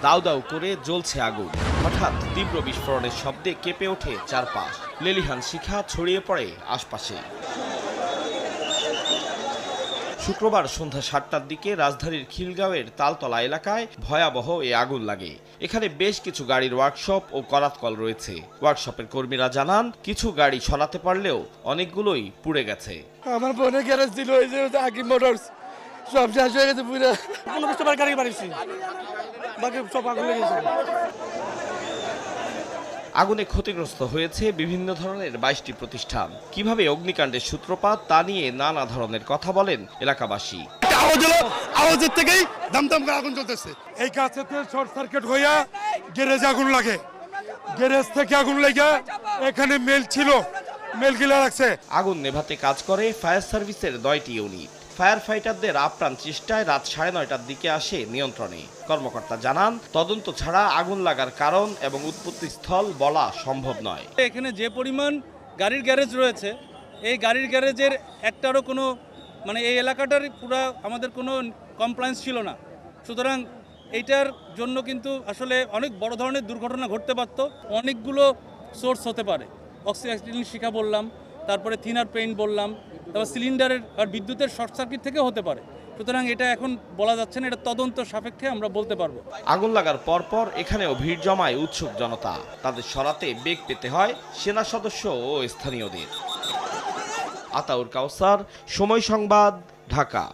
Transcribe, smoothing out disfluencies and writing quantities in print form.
দাউ দাউ করে জ্বলছে আগুন। হঠাৎ তীব্র বিস্ফোরণের শব্দে কেঁপে ওঠে চারপাশ। লেলিহান শিখা ছড়িয়ে পড়ে আশপাশে। শুক্রবার সন্ধ্যা ৭টার দিকে রাজধানীর খিলগাঁওয়ের তালতলা এলাকায় ভয়াবহ এ আগুন লাগে। এখানে বেশ কিছু গাড়ির ওয়ার্কশপ ও করাতকল রয়েছে। ওয়ার্কশপের কর্মীরা জানান, কিছু গাড়ি সরাতে পারলেও অনেকগুলোই পুড়ে গেছে। আমার বোনের গ্যারেজ ছিল, ওই যে আকিব মোটরস, সব শেষ হয়ে গেছে পুরো। 15-20টা গাড়ি বাড়িয়েছি, বাকি সব আগুন লেগেছে। আগুনে ক্ষতিগ্রস্ত হয়েছে বিভিন্ন ধরনের 22টি প্রতিষ্ঠান। কিভাবে অগ্নিকাণ্ডের সূত্রপাত তা নিয়ে নানা ধরনের কথা বলেন এলাকাবাসী। আওয়াজের থেকেই দমদম করে আগুন জ্বলতেছে। এই কাছেতে শর্ট সার্কিট হইয়া গ্যারেজে আগুন লাগে, গ্যারেজ থেকে আগুন লেগে এখানে মেল ছিল, মেল গিলা রাখছে। আগুন নেভাতে কাজ করে ফায়ার সার্ভিসের 9টি ইউনিট। ফায়ার ফাইটারদের আপ্রাণ চেষ্টায় রাত 9:30টার দিকে আসে নিয়ন্ত্রণে। কর্মকর্তা জানান, তদন্ত ছাড়া আগুন লাগার কারণ এবং উৎপত্তি স্থল বলা সম্ভব নয়। এখানে যে পরিমাণ গাড়ির গ্যারেজ রয়েছে, এই গাড়ির গ্যারেজের একটারও কোনো এই এলাকাটার পুরো আমাদের কোনো কমপ্লায়েন্স ছিল না। সুতরাং এইটার জন্য কিন্তু আসলে অনেক বড় ধরনের দুর্ঘটনা ঘটতে পারত। অনেকগুলো সোর্স হতে পারে। অক্সিজেন শিখা বললাম, তারপরে থিনার পেইন্ট বললাম, তারপর সিলিন্ডারের আর বিদ্যুতের শর্ট সার্কিট থেকে হতে পারে। সুতরাং এটা এখন বলা যাচ্ছে না, এটা তদন্ত সাপেক্ষে আমরা বলতে পারবো। আগুন লাগার পরপর এখানেও ভিড় জমায় উৎসুক জনতা। তাদের সরাতে বেগ পেতে হয় সেনা সদস্য ও স্থানীয়দের। আতাউর কাউসার, সময় সংবাদ, ঢাকা।